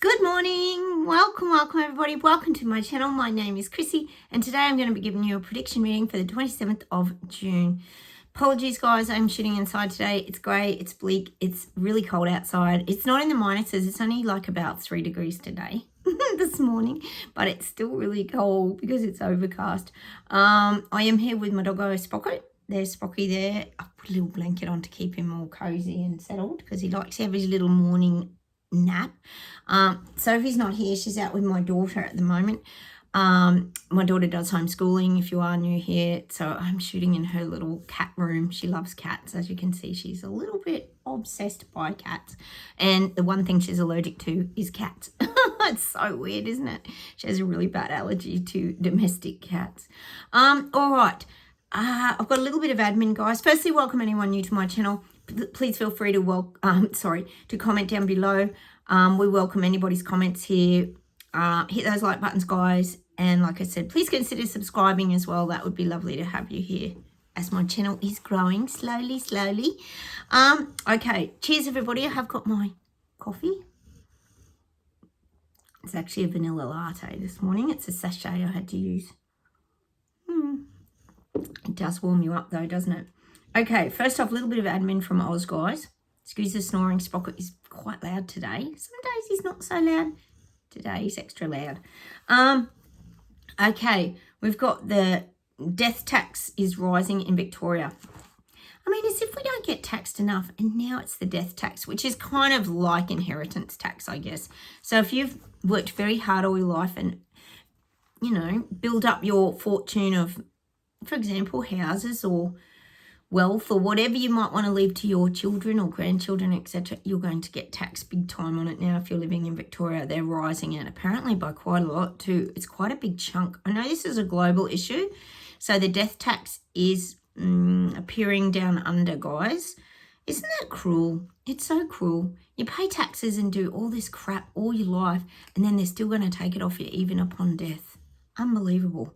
Good morning. Welcome everybody. Welcome to my channel. My name is Chrissy and today I'm going to be giving you a prediction reading for the 27th of June. Apologies guys, I'm shooting inside today. It's grey, it's bleak, it's really cold outside. It's not in the minuses, it's only like about 3 degrees today, this morning, but it's still really cold because it's overcast. I am here with my doggo Spocket. There's Spocky there. I put a little blanket on to keep him all cozy and settled because he likes to have his little morning nap. Sophie's not here. She's out with my daughter at the moment. My daughter does homeschooling, if you are new here, so I'm shooting in her little cat room. She loves cats. As you can see, she's a little bit obsessed by cats, and the one thing she's allergic to is cats. It's so weird, isn't it? She has a really bad allergy to domestic cats. All right. I've got a little bit of admin, guys. Firstly, welcome anyone new to my channel. Please feel free to to comment down below. We welcome anybody's comments here. Hit those like buttons, guys. And like I said, please consider subscribing as well. That would be lovely to have you here as my channel is growing slowly. Okay, cheers everybody. I have got my coffee. It's actually a vanilla latte this morning. It's a sachet I had to use. It does warm you up though, doesn't it? Okay, first off, a little bit of admin from Oz, guys. Excuse the snoring. Spocket is quite loud today. Some days he's not so loud. Today he's extra loud. Okay, we've got the death tax is rising in Victoria. I mean, as if we don't get taxed enough, and now it's the death tax, which is kind of like inheritance tax, I guess. So if you've worked very hard all your life and, you know, build up your fortune of, for example, houses or wealth or whatever you might want to leave to your children or grandchildren, etc., you're going to get taxed big time on it now. If you're living in Victoria, they're rising it apparently by quite a lot too. It's quite a big chunk. I know this is a global issue, so the death tax is appearing down under, guys. Isn't that cruel? It's so cruel. You pay taxes and do all this crap all your life, and then they're still going to take it off you even upon death. Unbelievable.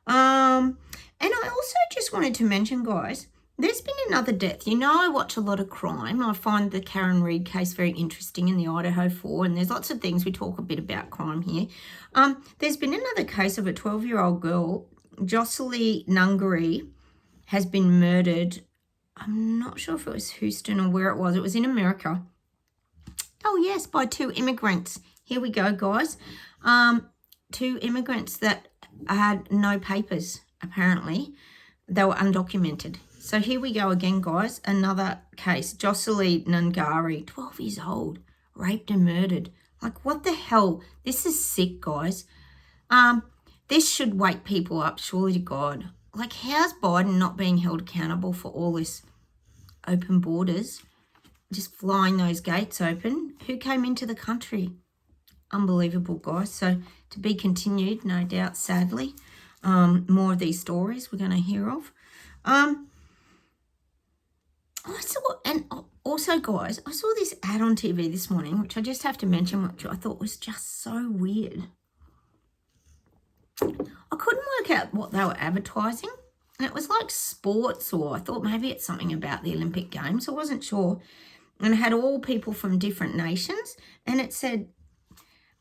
And I also just wanted to mention, guys, there's been another death. You know, I watch a lot of crime. I find the Karen Reid case very interesting in the Idaho 4, and there's lots of things. We talk a bit about crime here. There's been another case of a 12-year-old girl, Jocelyn Nungari, has been murdered. I'm not sure if it was Houston or where it was. It was in America. Oh, yes, by 2 immigrants. Here we go, guys. 2 immigrants that had no papers, apparently. They were undocumented. So here we go again, guys. Another case. Jocelyn Nungari, 12 years old, raped and murdered. Like, what the hell? This is sick, guys. This should wake people up, surely to God. Like, how's Biden not being held accountable for all this open borders? Just flying those gates open. Who came into the country? Unbelievable, guys. So to be continued, no doubt, sadly. More of these stories we're going to hear of. Also, guys, I saw this ad on TV this morning, which I just have to mention, which I thought was just so weird. I couldn't work out what they were advertising. And it was like sports, or I thought maybe it's something about the Olympic Games. I wasn't sure. And it had all people from different nations. And it said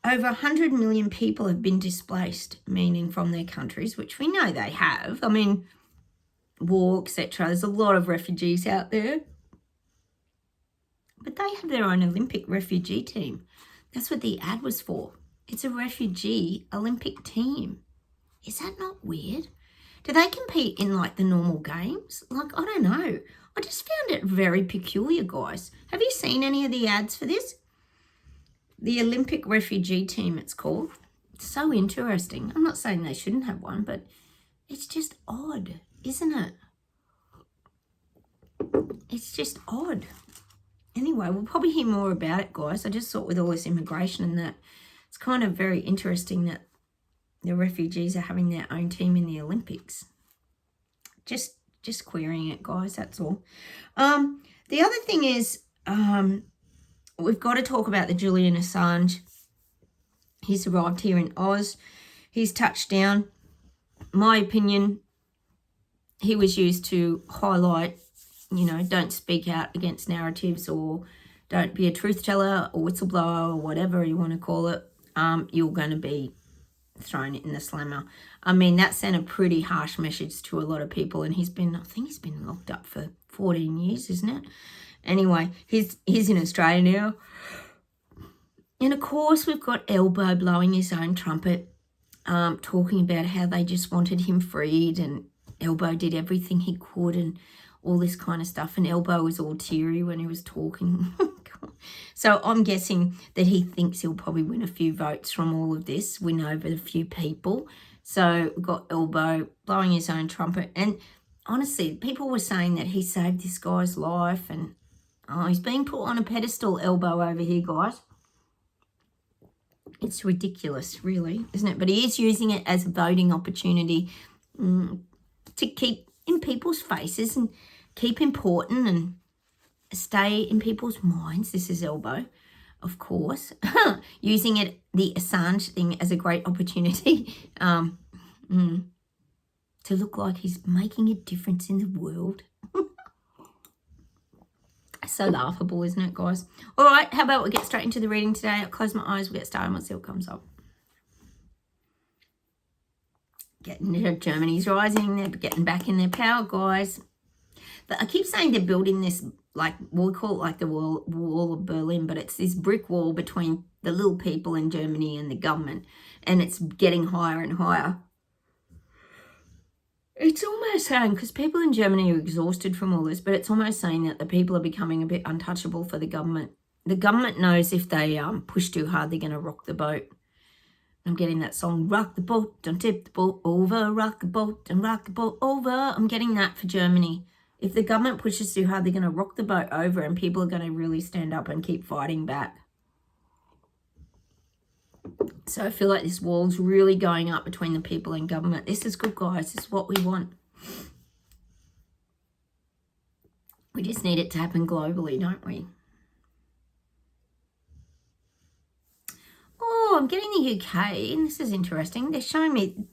over 100 million people have been displaced, meaning from their countries, which we know they have. I mean, war, etc. There's a lot of refugees out there. But they have their own Olympic refugee team. That's what the ad was for. It's a refugee Olympic team. Is that not weird? Do they compete in like the normal games? Like, I don't know. I just found it very peculiar, guys. Have you seen any of the ads for this? The Olympic refugee team, it's called. It's so interesting. I'm not saying they shouldn't have one, but it's just odd, isn't it? It's just odd. Anyway, we'll probably hear more about it, guys. I just thought with all this immigration and that, it's kind of very interesting that the refugees are having their own team in the Olympics. Just querying it, guys, that's all. The other thing is, we've got to talk about the Julian Assange. He's arrived here in Oz. He's touched down. My opinion, he was used to highlight, you know, don't speak out against narratives or don't be a truth teller or whistleblower or whatever you want to call it, you're going to be thrown in the slammer. I mean, that sent a pretty harsh message to a lot of people, and I think he's been locked up for 14 years, isn't it? Anyway, he's in Australia now. And of course, we've got Elbow blowing his own trumpet, talking about how they just wanted him freed, and Elbow did everything he could and all this kind of stuff. And Elbow was all teary when he was talking. So I'm guessing that he thinks he'll probably win a few votes from all of this, win over a few people. So we've got Elbow blowing his own trumpet. And honestly, people were saying that he saved this guy's life, and he's being put on a pedestal, Elbow over here, guys. It's ridiculous, really, isn't it? But he is using it as a voting opportunity to keep in people's faces and keep important and stay in people's minds. This is Elbow, of course, using the Assange thing as a great opportunity to look like he's making a difference in the world. So laughable, isn't it, guys? All right, how about we get straight into the reading today? I'll close my eyes, we'll get started, and we'll see what comes up. Germany's rising, they're getting back in their power, guys. But I keep saying they're building this, like, we'll call it like the wall of Berlin, but it's this brick wall between the little people in Germany and the government, and it's getting higher and higher. It's almost saying, because people in Germany are exhausted from all this, but it's almost saying that the people are becoming a bit untouchable for the government. The government knows if they push too hard, they're going to rock the boat. I'm getting that song, rock the boat, don't tip the boat over, rock the boat and rock the boat over. I'm getting that for Germany. If the government pushes too hard, they're going to rock the boat over, and people are going to really stand up and keep fighting back. So I feel like this wall's really going up between the people and government. This is good, guys. This is what we want. We just need it to happen globally, don't we? Oh, I'm getting the UK, and this is interesting. They're showing me,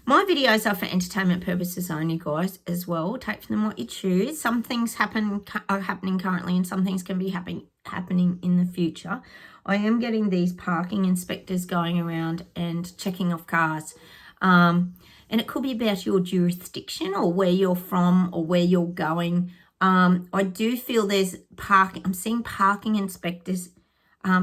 my videos are for entertainment purposes only, guys, as well. Take from them what you choose. Some things are happening currently, and some things can be happening in the future. I am getting these parking inspectors going around and checking off cars. And it could be about your jurisdiction or where you're from or where you're going. I do feel there's parking. I'm seeing parking inspectors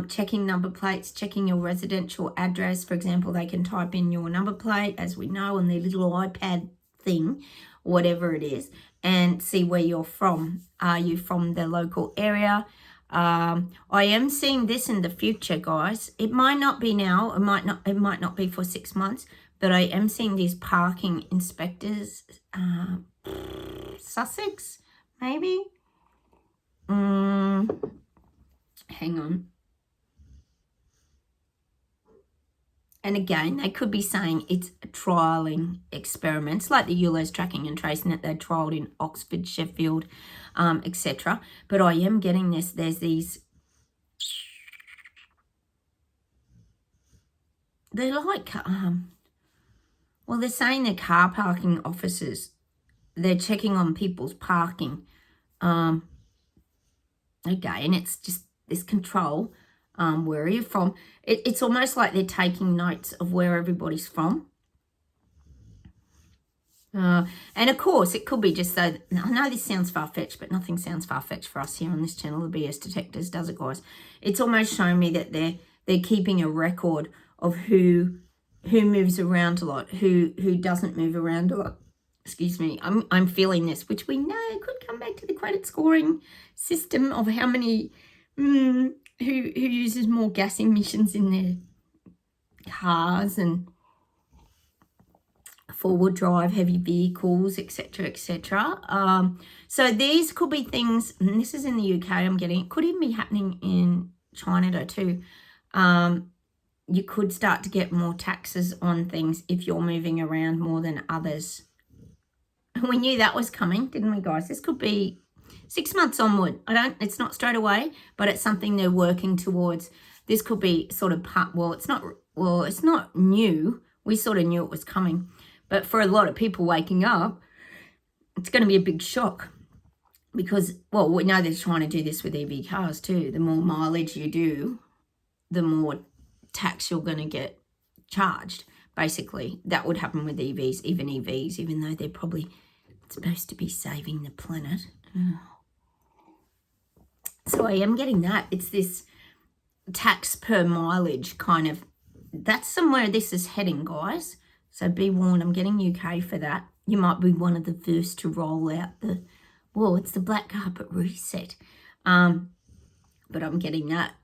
checking number plates, checking your residential address. For example, they can type in your number plate, as we know, on their little iPad thing, whatever it is, and see where you're from. Are you from the local area? I am seeing this in the future, guys. It might not be now. It might not be for 6 months, but I am seeing these parking inspectors. Sussex, maybe. Hang on. And again, they could be saying it's trialling experiments like the ULEZ tracking and tracing that they trialled in Oxford, Sheffield, etc. But I am getting this. There's these, they're like, well, they're saying they're car parking officers. They're checking on people's parking. Again, it's just this control. Where are you from? It's almost like they're taking notes of where everybody's from. And of course, it could be just so, I know this sounds far-fetched, but nothing sounds far-fetched for us here on this channel, the BS Detectors, does it, guys? It's almost showing me that they're keeping a record of who moves around a lot, who doesn't move around a lot. Excuse me, I'm feeling this, which we know could come back to the credit scoring system of how many... who uses more gas emissions in their cars and forward drive heavy vehicles, etc., etc. So these could be things, and this is in the UK, I'm getting, it could even be happening in China too. You could start to get more taxes on things if you're moving around more than others. We knew that was coming, didn't we, guys? This could be 6 months onward. It's not straight away, but it's something they're working towards. This could be sort of it's not new. We sort of knew it was coming. But for a lot of people waking up, it's going to be a big shock. because, well, we know they're trying to do this with EV cars too. The more mileage you do, the more tax you're going to get charged. Basically, that would happen with EVs, even though they're probably supposed to be saving the planet. So I am getting that. It's this tax per mileage kind of, that's somewhere this is heading, guys. So be warned, I'm getting UK for that. You might be one of the first to roll out it's the black carpet reset. But I'm getting that.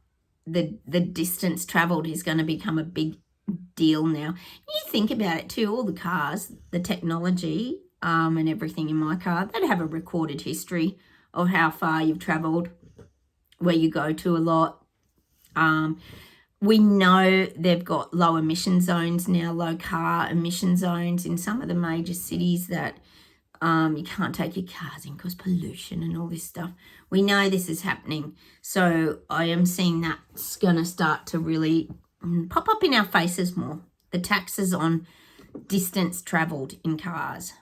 The distance travelled is going to become a big deal now. You think about it too, all the cars, the technology, and everything in my car, they'd have a recorded history of how far you've travelled, where you go to a lot. We know they've got low emission zones now, low car emission zones in some of the major cities that you can't take your cars in because pollution and all this stuff. We know this is happening. So I am seeing that's going to start to really pop up in our faces more. The taxes on distance travelled in cars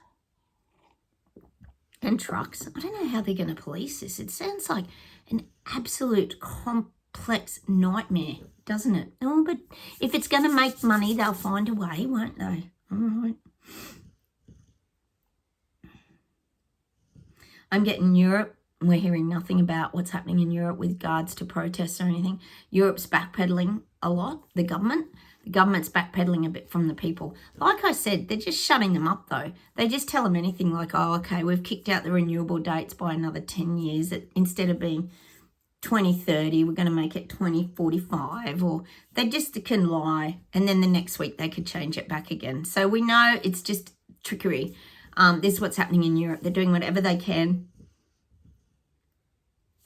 and trucks. I don't know how they're going to police this. It sounds like an absolute complex nightmare, doesn't it? Oh, but if it's going to make money, they'll find a way, won't they? All right. I'm getting Europe. We're hearing nothing about what's happening in Europe with regards to protests or anything. Europe's backpedaling a lot, the government. The government's backpedaling a bit from the people. Like I said, they're just shutting them up, though. They just tell them anything like, oh, okay, we've kicked out the renewable dates by another 10 years. Instead of being 2030, we're going to make it 2045. Or they just can lie. And then the next week they could change it back again. So we know it's just trickery. This is what's happening in Europe. They're doing whatever they can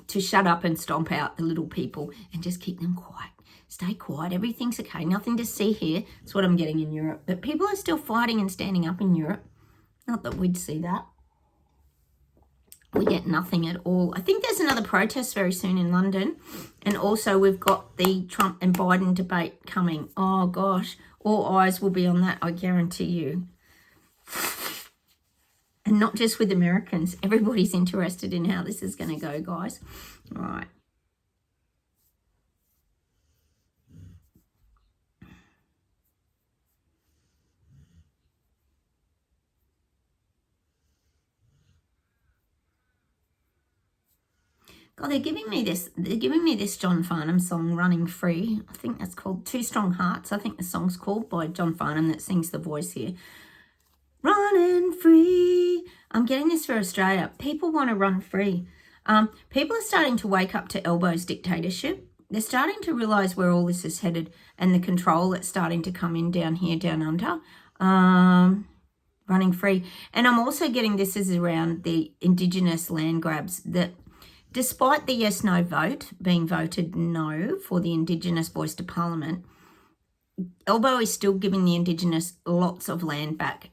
to shut up and stomp out the little people and just keep them quiet. Stay quiet. Everything's okay. Nothing to see here. That's what I'm getting in Europe. But people are still fighting and standing up in Europe. Not that we'd see that. We get nothing at all. I think there's another protest very soon in London. And also we've got the Trump and Biden debate coming. Oh, gosh. All eyes will be on that, I guarantee you. And not just with Americans. Everybody's interested in how this is going to go, guys. All right. God, they're giving me this John Farnham song, Running Free. I think that's called Two Strong Hearts. I think the song's called, by John Farnham that sings the voice here. Running free. I'm getting this for Australia. People want to run free. People are starting to wake up to Elbo's dictatorship. They're starting to realise where all this is headed and the control that's starting to come in down here, down under. Running free. And I'm also getting this is around the Indigenous land grabs, that despite the yes-no vote being voted no for the Indigenous voice to Parliament, Elbo is still giving the Indigenous lots of land back.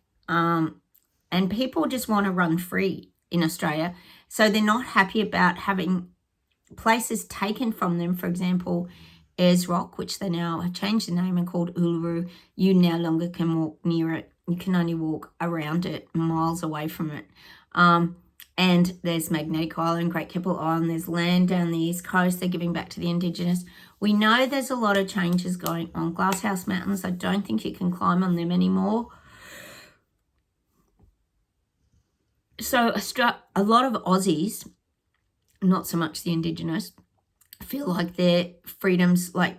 And people just want to run free in Australia. So they're not happy about having places taken from them. For example, Ayers Rock, which they now have changed the name and called Uluru. You no longer can walk near it. You can only walk around it, miles away from it. And there's Magnetic Island, Great Keppel Island. There's land down the east coast they're giving back to the Indigenous. We know there's a lot of changes going on. Glasshouse Mountains, I don't think you can climb on them anymore. So a lot of Aussies, not so much the Indigenous, feel like their freedom's like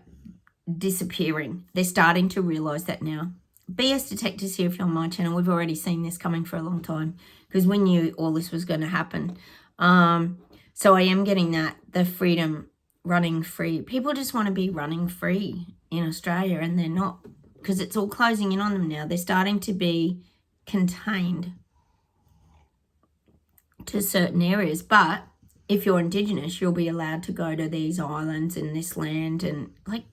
disappearing. They're starting to realise that now. BS Detectives here if you're on my channel. We've already seen this coming for a long time because we knew all this was going to happen. So I am getting that, the freedom, running free. People just want to be running free in Australia and they're not, because it's all closing in on them now. They're starting to be contained to certain areas, but if you're Indigenous, you'll be allowed to go to these islands and this land. And like,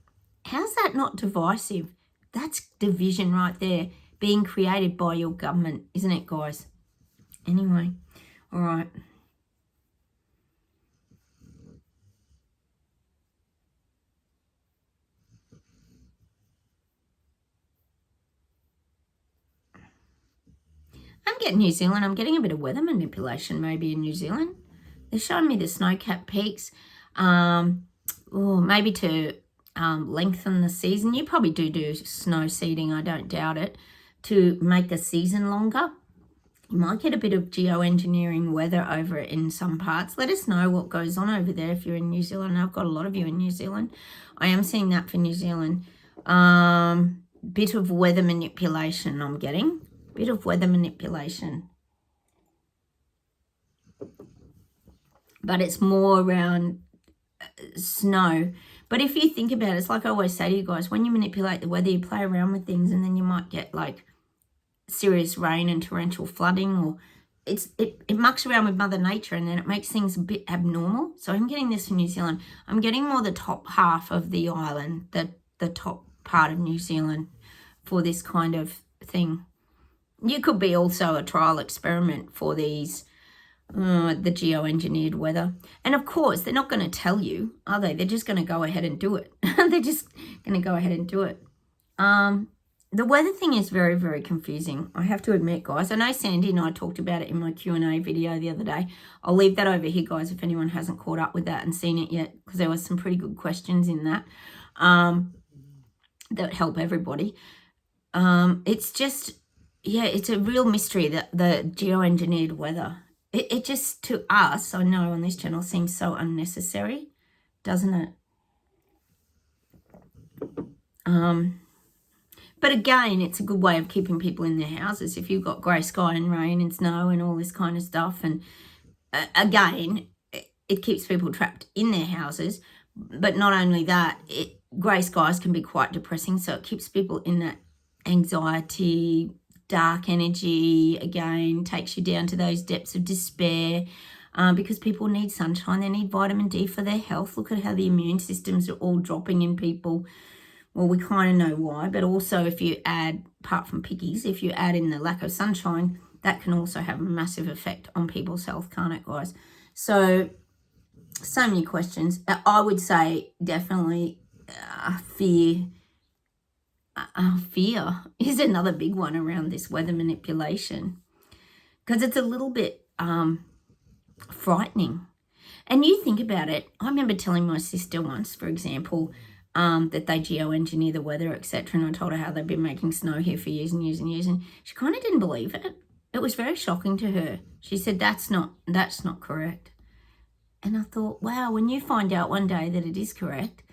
how's that not divisive? That's division right there, being created by your government, isn't it, guys? Anyway, all right. I'm getting New Zealand. I'm getting a bit of weather manipulation maybe in New Zealand. They're showing me the snow-capped peaks. Maybe to lengthen the season. You probably do snow seeding, I don't doubt it, to make the season longer. You might get a bit of geoengineering weather over it in some parts. Let us know what goes on over there if you're in New Zealand. I've got a lot of you in New Zealand. I am seeing that for New Zealand. Bit of weather manipulation I'm getting. Bit of weather manipulation. But it's more around snow. But if you think about it, it's like I always say to you guys, when you manipulate the weather, you play around with things and then you might get like serious rain and torrential flooding, or it mucks around with Mother Nature and then it makes things a bit abnormal. So I'm getting this from New Zealand. I'm getting more the top half of the island, the top part of New Zealand for this kind of thing. You could be also a trial experiment for these the geoengineered weather. And of course, they're not going to tell you, are they? They're just going to go ahead and do it. They're just going to go ahead and do it. The weather thing is very, very confusing. I have to admit, guys. I know Sandy and I talked about it in my Q&A video the other day. I'll leave that over here, guys, if anyone hasn't caught up with that and seen it yet, because there was some pretty good questions in that that help everybody. It's just, yeah, it's a real mystery, that the geoengineered weather. It just, to us, I know on this channel, seems so unnecessary, doesn't it? But again, it's a good way of keeping people in their houses. If you've got grey sky and rain and snow and all this kind of stuff. And again, it keeps people trapped in their houses. But not only that, grey skies can be quite depressing. So it keeps people in that anxiety, dark energy, again, takes you down to those depths of despair. Because people need sunshine. They need vitamin D for their health. Look at how the immune systems are all dropping in people. Well, we kind of know why, but also if you add, apart from pickies, if you add in the lack of sunshine, that can also have a massive effect on people's health, can't it, guys? So many questions. I would say definitely fear. Fear is another big one around this weather manipulation, because it's a little bit frightening. And you think about it. I remember telling my sister once, for example, that they geoengineer the weather, etc. And I told her how they've been making snow here for years and years and years, and she kind of didn't believe it. It was very shocking to her. She said, that's not correct. And I thought, wow, when you find out one day that it is correct,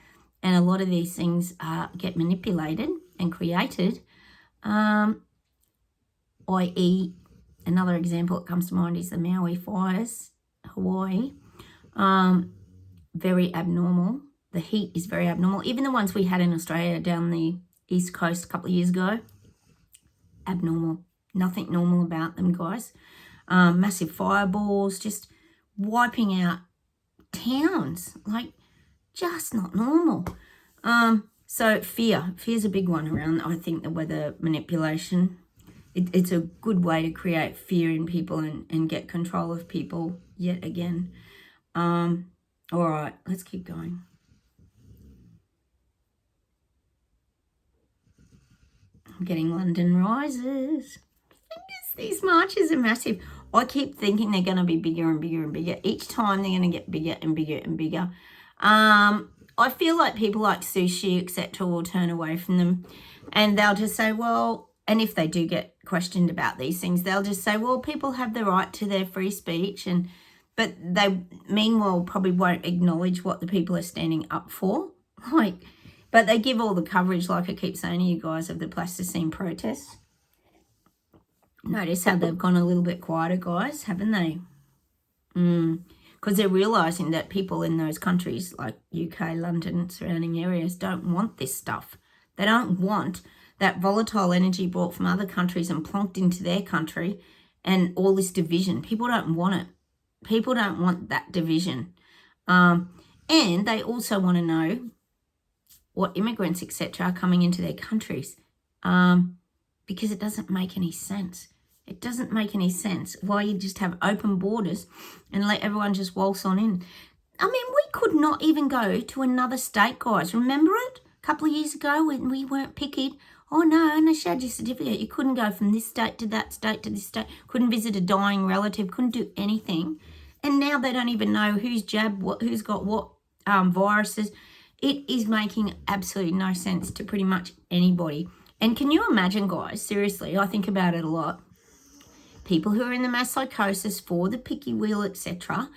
and a lot of these things get manipulated and created, i.e., another example that comes to mind is the Maui fires, Hawaii, very abnormal. The heat is very abnormal. Even the ones we had in Australia down the east coast a couple of years ago, abnormal. Nothing normal about them, guys. Massive fireballs, just wiping out towns. Like, just not normal. So fear's a big one around, I think, the weather manipulation. It's a good way to create fear in people and get control of people yet again. All right, let's keep going. I'm getting London rises. These marches are massive. I keep thinking they're going to be bigger and bigger and bigger. Each time they're going to get bigger and bigger and bigger. I feel like people like sushi, etc., will turn away from them. And they'll just say, well, and if they do get questioned about these things, they'll just say, well, people have the right to their free speech. But they, meanwhile, probably won't acknowledge what the people are standing up for. But they give all the coverage, like I keep saying to you guys, of the plasticine protests. Notice how they've gone a little bit quieter, guys, haven't they? Because they're realising that people in those countries, like UK, London, surrounding areas, don't want this stuff. They don't want that volatile energy brought from other countries and plonked into their country and all this division. People don't want it. People don't want that division. And they also want to know what immigrants, etc., are coming into their countries, because it doesn't make any sense. It doesn't make any sense why you just have open borders and let everyone just waltz on in. I mean, we could not even go to another state, guys. Remember it? A couple of years ago when we weren't picketed. Oh, no, and I showed you a certificate. You couldn't go from this state to that state to this state. Couldn't visit a dying relative. Couldn't do anything. And now they don't even know who's jabbed, who's got what viruses. It is making absolutely no sense to pretty much anybody. And can you imagine, guys, seriously, I think about it a lot. People who are in the mass psychosis for the picky wheel, etc.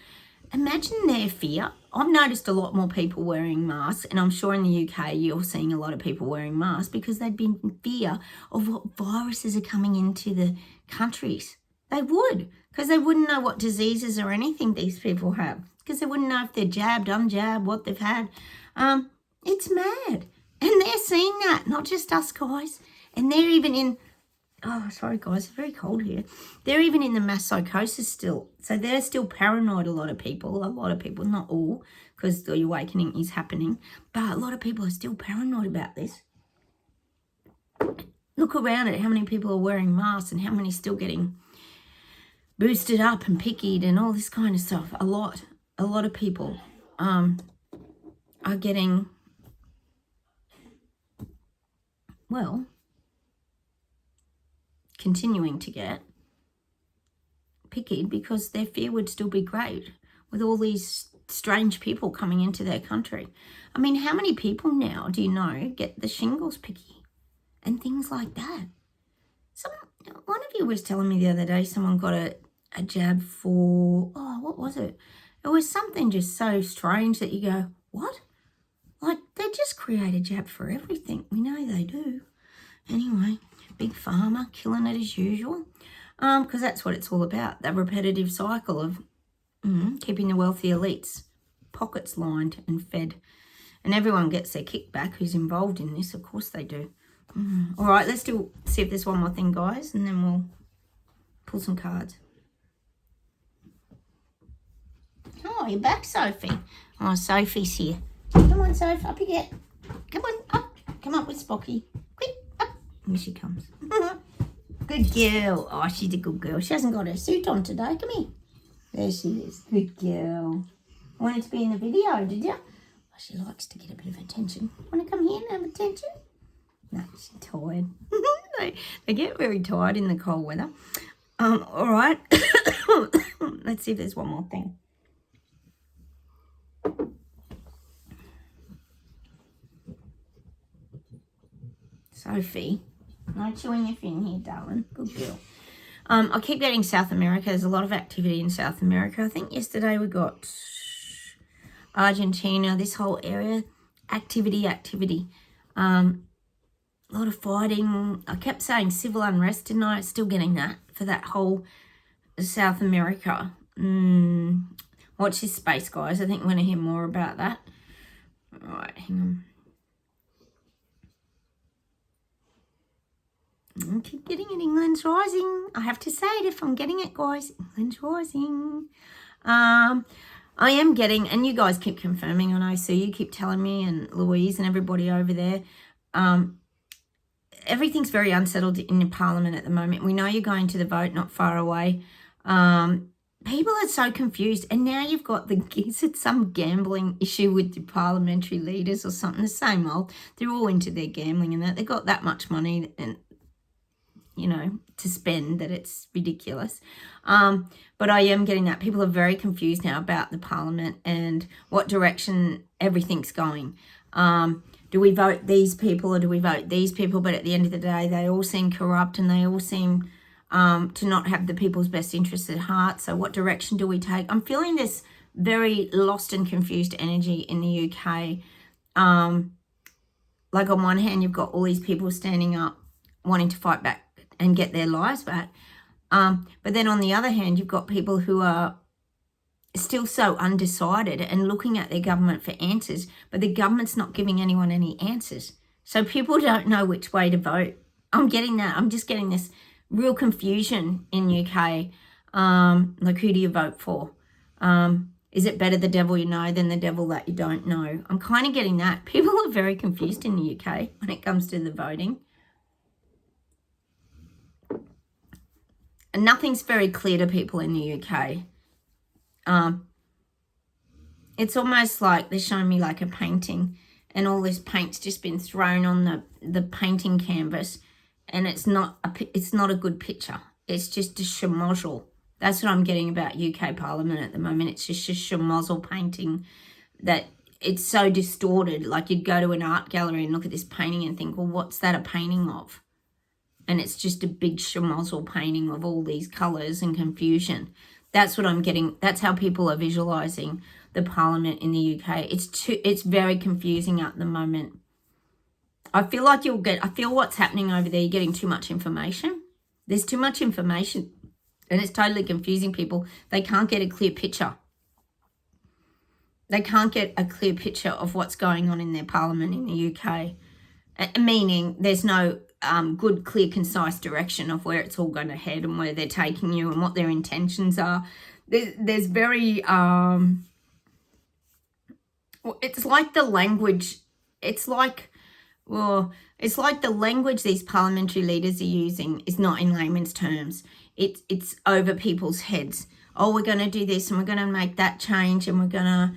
Imagine their fear. I've noticed a lot more people wearing masks, and I'm sure in the UK you're seeing a lot of people wearing masks because they'd be in fear of what viruses are coming into the countries. They would, because they wouldn't know what diseases or anything these people have, because they wouldn't know if they're jabbed, unjabbed, what they've had. It's mad. And they're seeing that, not just us, guys. And they're even in, oh, sorry, guys, it's very cold here. They're even in the mass psychosis still. So they're still paranoid, a lot of people, not all, because the awakening is happening. But a lot of people are still paranoid about this. Look around at how many people are wearing masks and how many still getting boosted up and pickied and all this kind of stuff. A lot of people are getting, well, continuing to get pickied because their fear would still be great with all these strange people coming into their country. I mean, how many people now do you know get the shingles picky and things like that? One of you was telling me the other day someone got a jab for, oh, what was it? It was something just so strange that you go, what? Like, they just create a jab for everything. We know they do. Anyway, Big Pharma killing it as usual, because that's what it's all about, that repetitive cycle of keeping the wealthy elites' pockets lined and fed. And everyone gets their kickback who's involved in this. Of course they do. All right, let's see if there's one more thing, guys, and then we'll pull some cards. Oh, you're back, Sophie. Oh, Sophie's here. Come on, Sophie, up you get. Come on, up. Come up with Spocky. Quick, up. Here she comes. Good girl. Oh, she's a good girl. She hasn't got her suit on today. Come here. There she is. Good girl. Wanted to be in the video, did you? Oh, she likes to get a bit of attention. Want to come here and have attention? No, she's tired. They get very tired in the cold weather. All right. Let's see if there's one more thing. Sophie, no chewing if you're in here, darling. Good girl. I keep getting South America. There's a lot of activity in South America. I think yesterday we got Argentina, this whole area. Activity. A lot of fighting. I kept saying civil unrest, didn't I? Still getting that for that whole South America. Watch this space, guys. I think we're going to hear more about that. All right, hang on. I keep getting it. England's rising. I have to say it if I'm getting it, guys. England's rising. I am getting, and you guys keep confirming, I know, so you keep telling me, and Louise and everybody over there, everything's very unsettled in the Parliament at the moment. We know you're going to the vote not far away. People are so confused, and now you've got is it some gambling issue with the parliamentary leaders or something? The same old. They're all into their gambling and that. They've got that much money and, to spend that it's ridiculous. But I am getting that. People are very confused now about the Parliament and what direction everything's going. Do we vote these people or do we vote these people? But at the end of the day, they all seem corrupt and they all seem to not have the people's best interests at heart. So what direction do we take? I'm feeling this very lost and confused energy in the UK. Like on one hand, you've got all these people standing up, wanting to fight back and get their lives back. But then on the other hand, you've got people who are still so undecided and looking at their government for answers, but the government's not giving anyone any answers. So people don't know which way to vote. I'm getting that. I'm just getting this real confusion in UK. Like, who do you vote for? Is it better the devil you know than the devil that you don't know? I'm kind of getting that. People are very confused in the UK when it comes to the voting. And nothing's very clear to people in the UK. It's almost like they're showing me like a painting and all this paint's just been thrown on the painting canvas, and it's not a good picture. It's just a schmozzle. That's what I'm getting about UK Parliament at the moment. It's just a schmozzle painting that it's so distorted. Like you'd go to an art gallery and look at this painting and think, well, what's that a painting of? And it's just a big schmozzle painting of all these colours and confusion. That's what I'm getting. That's how people are visualising the Parliament in the UK. It's very confusing at the moment. I feel like I feel what's happening over there, you're getting too much information. There's too much information and it's totally confusing people. They can't get a clear picture. They can't get a clear picture of what's going on in their Parliament in the UK. Meaning there's no good, clear, concise direction of where it's all going to head and where they're taking you and what their intentions are. There's very... it's like the language... It's like the language these parliamentary leaders are using is not in layman's terms. It's over people's heads. Oh, we're going to do this and we're going to make that change and we're going to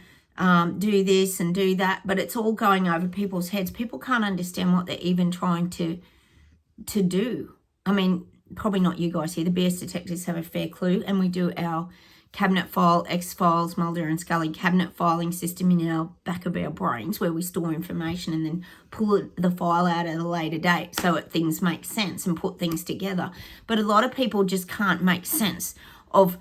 do this and do that. But it's all going over people's heads. People can't understand what they're even trying to do. I mean, probably not you guys here. The BS detectives have a fair clue, and we do our cabinet file, X-Files, Mulder and Scully cabinet filing system in our back of our brains where we store information and then pull the file out at a later date so things make sense and put things together. But a lot of people just can't make sense of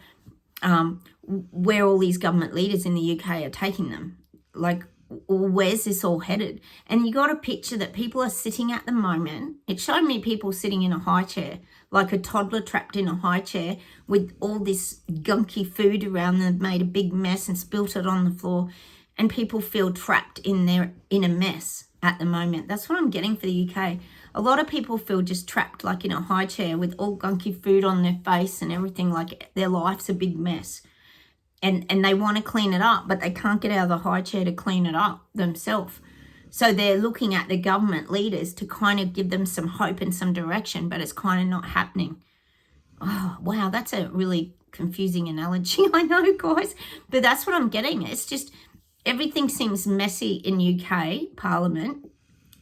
where all these government leaders in the UK are taking them. Like, where's this all headed? And you got a picture that people are sitting at the moment. It showed me people sitting in a high chair, like a toddler trapped in a high chair with all this gunky food around them, made a big mess and spilt it on the floor. And people feel trapped in a mess at the moment. That's what I'm getting for the UK. A lot of people feel just trapped, like in a high chair with all gunky food on their face and everything, like their life's a big mess. And they want to clean it up, but they can't get out of the high chair to clean it up themselves. So they're looking at the government leaders to kind of give them some hope and some direction, but it's kind of not happening. Oh, wow, that's a really confusing analogy, I know, guys. But that's what I'm getting. It's just everything seems messy in UK Parliament,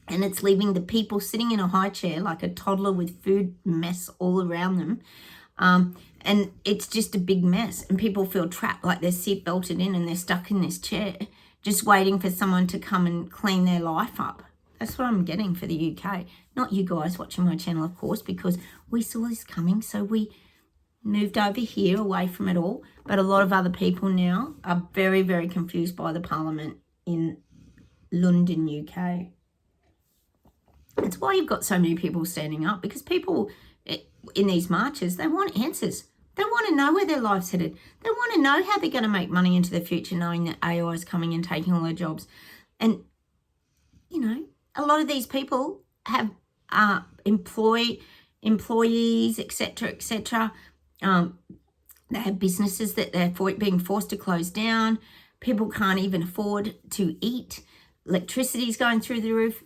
and it's leaving the people sitting in a high chair like a toddler with food mess all around them. And it's just a big mess, and people feel trapped, like they're seat belted in and they're stuck in this chair, just waiting for someone to come and clean their life up. That's what I'm getting for the UK. Not you guys watching my channel, of course, because we saw this coming, so we moved over here away from it all. But a lot of other people now are very, very confused by the Parliament in London, UK. That's why you've got so many people standing up, because people in these marches, they want answers. They want to know where their life's headed. They want to know how they're going to make money into the future, knowing that AI is coming and taking all their jobs. And, you know, a lot of these people have employees, etc., etc. They have businesses that they're being forced to close down. People can't even afford to eat. Electricity's going through the roof.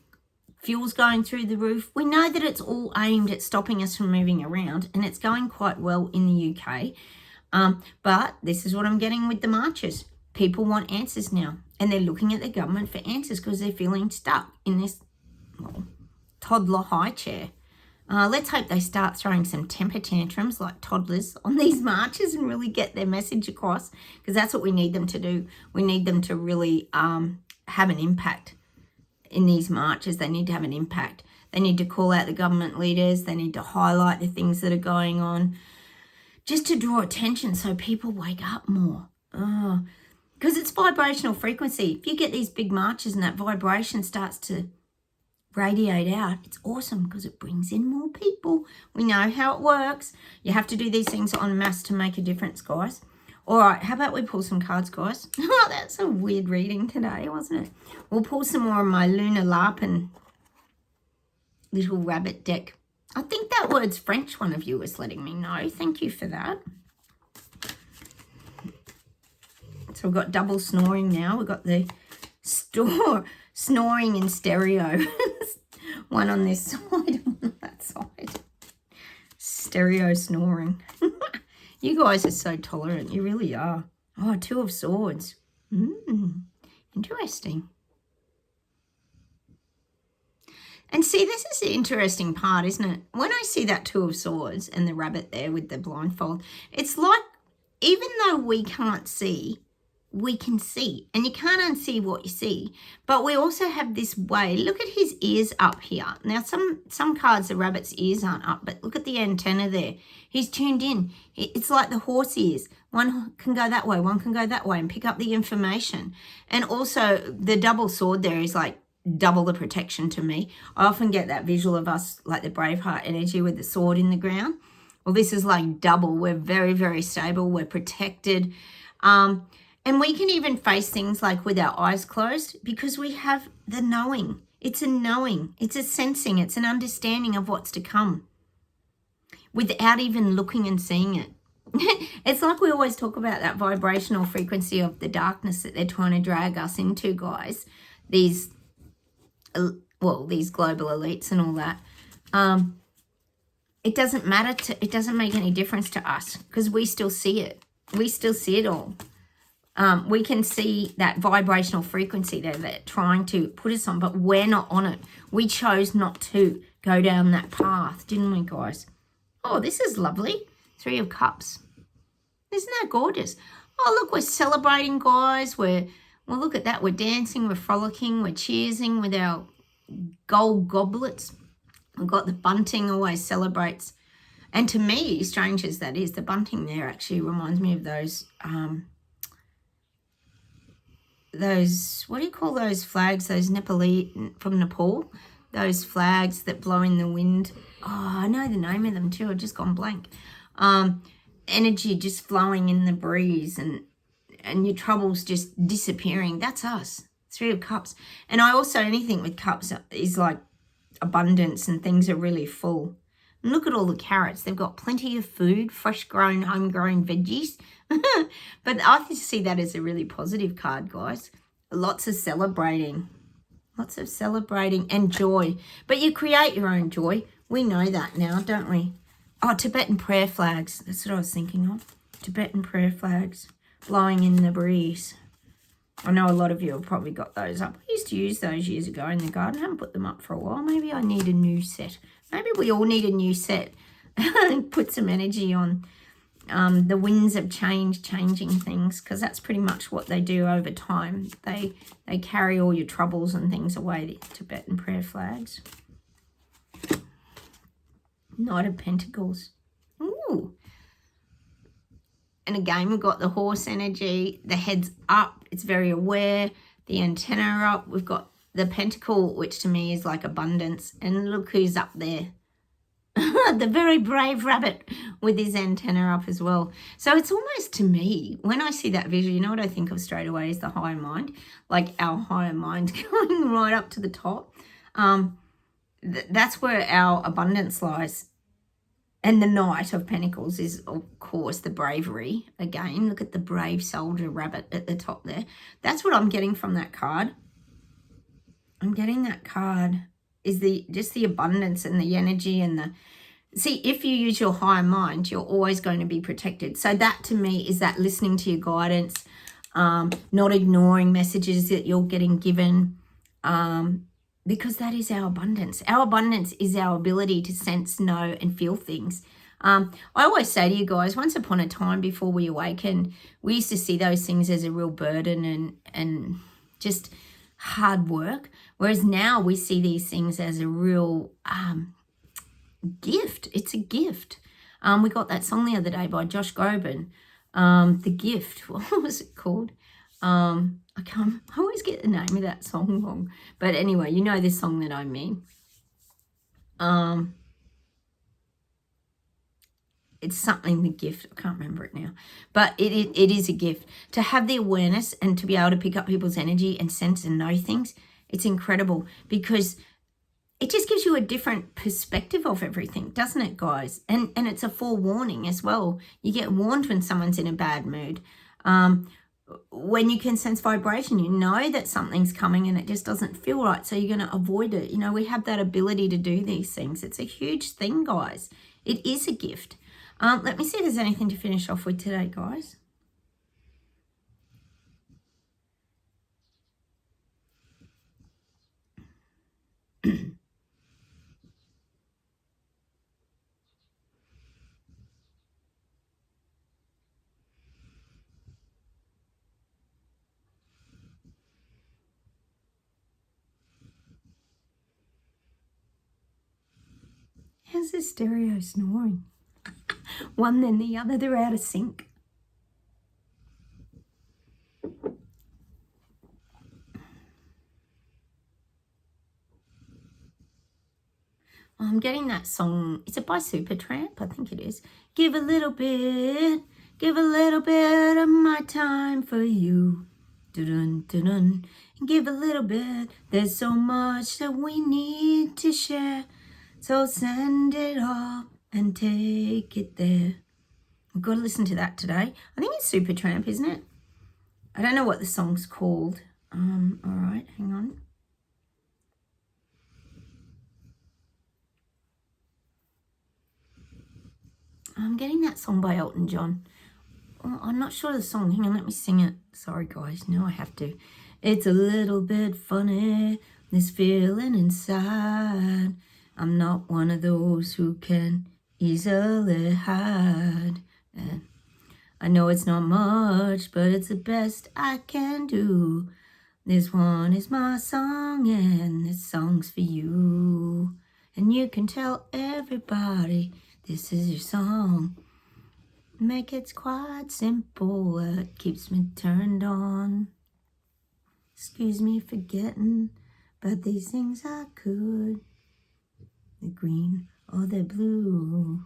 Fuel's going through the roof. We know that it's all aimed at stopping us from moving around, and it's going quite well in the UK. But this is what I'm getting with the marches. People want answers now, and they're looking at the government for answers because they're feeling stuck in this toddler high chair. Let's hope they start throwing some temper tantrums like toddlers on these marches and really get their message across, because that's what we need them to do. We need them to really have an impact. In these marches, they need to have an impact. They need to call out the government leaders. They need to highlight the things that are going on, just to draw attention so people wake up more. Because it's vibrational frequency. If you get these big marches and that vibration starts to radiate out, it's awesome because it brings in more people. We know how it works. You have to do these things en masse to make a difference, guys. All right, how about we pull some cards, guys? Oh, that's a weird reading today, wasn't it? We'll pull some more of my Lunar Larpin little rabbit deck. I think that word's French, one of you was letting me know. Thank you for that. So we've got double snoring now. We've got the snoring in stereo. One on this side and one on that side. Stereo snoring. You guys are so tolerant. You really are. Oh, Two of Swords. Interesting. And see, this is the interesting part, isn't it? When I see that Two of Swords and the rabbit there with the blindfold, it's like even though we can't see, we can see, and you can't unsee what you see. But we also have this way. Look at his ears up here. Now, some cards, the rabbit's ears aren't up, but look at the antenna there. He's tuned in. It's like the horse ears. One can go that way, one can go that way and pick up the information. And also the double sword there is like double the protection to me. I often get that visual of us like the Braveheart energy with the sword in the ground. Well, this is like double. We're very, very stable. We're protected. And we can even face things like with our eyes closed because we have the knowing. It's a knowing. It's a sensing. It's an understanding of what's to come without even looking and seeing it. It's like we always talk about that vibrational frequency of the darkness that they're trying to drag us into, guys. These global elites and all that. It doesn't matter. It doesn't make any difference to us because we still see it. We still see it all. We can see that vibrational frequency there that they're trying to put us on, but we're not on it. We chose not to go down that path, didn't we, guys? Oh, this is lovely. 3 of Cups. Isn't that gorgeous? Oh, look, we're celebrating, guys. Well, look at that. We're dancing, we're frolicking, we're cheersing with our gold goblets. We've got the bunting always celebrates. And to me, strange as that is, the bunting there actually reminds me of those, what do you call those flags, those Nepalese, from Nepal? Those flags that blow in the wind. Oh, I know the name of them too. I've just gone blank. Energy just flowing in the breeze and your troubles just disappearing. That's us. 3 of Cups. And I also, anything with cups is like abundance and things are really full. And look at all the carrots. They've got plenty of food, fresh grown, homegrown veggies. But I just see that as a really positive card, guys. Lots of celebrating. Lots of celebrating and joy. But you create your own joy. We know that now, don't we? Oh, Tibetan prayer flags. That's what I was thinking of. Tibetan prayer flags blowing in the breeze. I know a lot of you have probably got those up. I used to use those years ago in the garden. I haven't put them up for a while. Maybe I need a new set. Maybe we all need a new set. Put some energy on the winds of change, changing things, because that's pretty much what they do over time. They carry all your troubles and things away, the Tibetan prayer flags. Knight of Pentacles. Ooh. And again, we've got the horse energy. The head's up. It's very aware. The antenna are up. We've got the pentacle, which to me is like abundance. And look who's up there. The very brave rabbit with his antenna up as well. So it's almost, to me, when I see that visual, you know what I think of straight away is the higher mind. Like our higher mind going right up to the top. That's where our abundance lies. And the Knight of Pentacles is, of course, the bravery. Again, look at the brave soldier rabbit at the top there. That's what I'm getting from that card. I'm getting that card is just the abundance and the energy and the... See, if you use your higher mind, you're always going to be protected. So that, to me, is that listening to your guidance, not ignoring messages that you're getting given, because that is our abundance. Our abundance is our ability to sense, know, and feel things. I always say to you guys, once upon a time before we awaken, we used to see those things as a real burden and just hard work. Whereas now we see these things as a real gift. It's a gift. We got that song the other day by Josh Groban, The Gift. What was it called? I always get the name of that song wrong. But anyway, you know this song that I mean. It's something, The Gift. I can't remember it now. But it is a gift. To have the awareness and to be able to pick up people's energy and sense and know things, it's incredible because it just gives you a different perspective of everything, doesn't it, guys? And it's a forewarning as well. You get warned when someone's in a bad mood. When you can sense vibration, you know that something's coming and it just doesn't feel right, so you're going to avoid it. You know, we have that ability to do these things. It's a huge thing, guys. It is a gift. Let me see if there's anything to finish off with today, guys. is this stereo snoring? One then the other, they're out of sync. I'm getting that song. Is it by Supertramp? I think it is. Give a little bit of my time for you. Dun dun dun. Give a little bit. There's so much that we need to share. So send it all and take it there. I've got to listen to that today. I think it's Supertramp, isn't it? I don't know what the song's called. All right, hang on. I'm getting that song by Elton John. Oh, I'm not sure of the song. Hang on, let me sing it. Sorry, guys. No, I have to. It's a little bit funny, this feeling inside. I'm not one of those who can easily hide. And I know it's not much, but it's the best I can do. This one is my song, and this song's for you. And you can tell everybody this is your song. Make it quite simple, it keeps me turned on. Excuse me for getting, but these things I could. They're green or they're blue.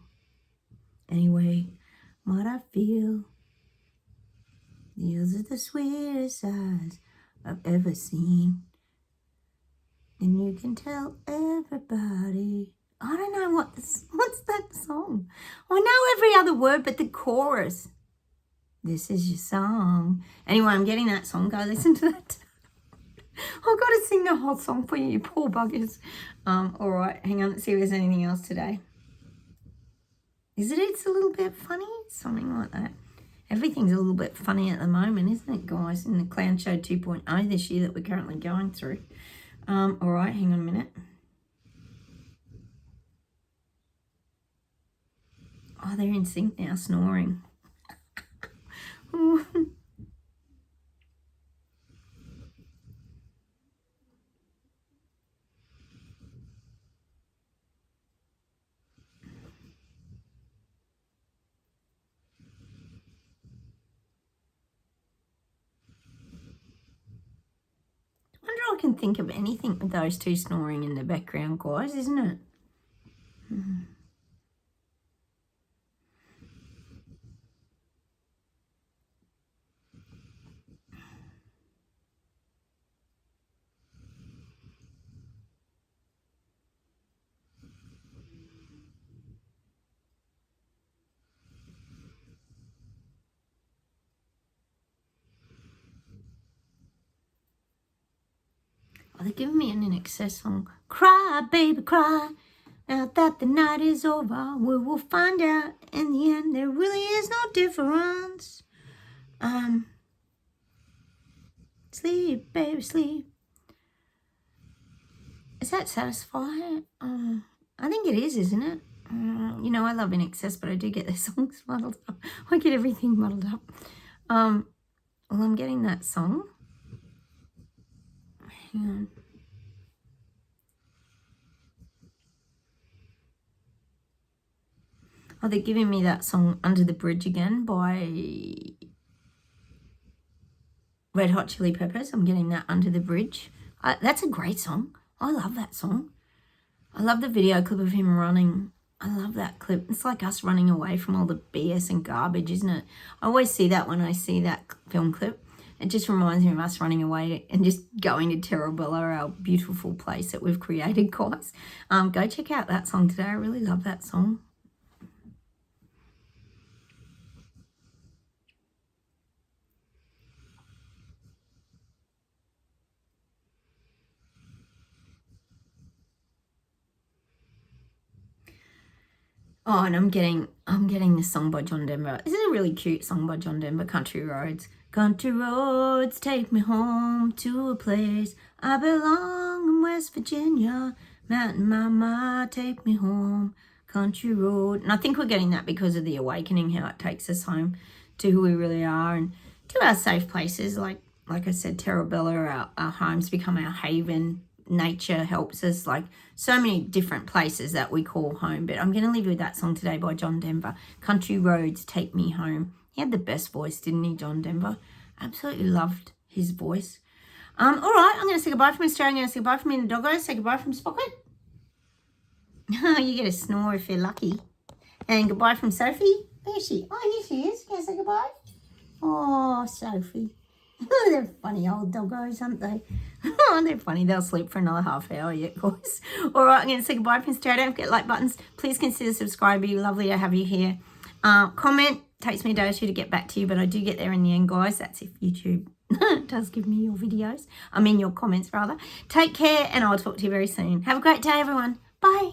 Anyway, what I feel, these are the sweetest eyes I've ever seen. And you can tell everybody. I don't know what's that song? I know every other word but the chorus. This is your song. Anyway, I'm getting that song. Go listen to that. I've got to sing the whole song for you, you poor buggers. All right, hang on. Let's see if there's anything else today. It's a little bit funny? Something like that. Everything's a little bit funny at the moment, isn't it, guys? In the Clown Show 2.0 this year that we're currently going through. All right, hang on a minute. Oh, they're in sync now, snoring. I wonder if I can think of anything with those two snoring in the background, guys, isn't it? Oh, they're giving me an INXS song. Cry, baby, cry. Now that the night is over, we will find out in the end there really is no difference. Sleep, baby, sleep. Is that Satisfy? I think it is, isn't it? You know, I love INXS, but I do get their songs muddled up. I get everything muddled up. Well, I'm getting that song. Hang on. Oh, they're giving me that song Under the Bridge again by Red Hot Chili Peppers. I'm getting that Under the Bridge. That's a great song. I love that song. I love the video clip of him running. I love that clip. It's like us running away from all the BS and garbage, isn't it? I always see that when I see that film clip. It just reminds me of us running away and just going to Terrabella, our beautiful place that we've created, guys. Go check out that song today. I really love that song. Oh, and I'm getting this song by John Denver. This is a really cute song by John Denver, Country Roads. Country roads take me home to a place I belong in West Virginia. Mountain mama, take me home, country road. And I think we're getting that because of the awakening, how it takes us home to who we really are and to our safe places. Like I said, Terrabella, our homes become our haven nature helps us, like so many different places that we call home. But I'm going to leave you with that song today by John Denver, Country Roads Take Me Home. He had the best voice, didn't he, John Denver? Absolutely loved his voice. All right, I'm going to say goodbye from Australia. I'm going to say goodbye from me and the doggo. Say goodbye from Spocket. You get a snore if you're lucky. And goodbye from Sophie. Where is she? Oh, here she is. Can I say goodbye? Oh, Sophie. They're funny old doggos, aren't they? Oh, they're funny. They'll sleep for another half hour yet, guys. All right, I'm going to say goodbye from Australia. Don't forget like buttons. Please consider subscribing. Lovely to have you here. Comment. Takes me a day or two to get back to you, but I do get there in the end, guys. That's if YouTube does give me your videos. I mean, your comments, rather. Take care, and I'll talk to you very soon. Have a great day, everyone. Bye.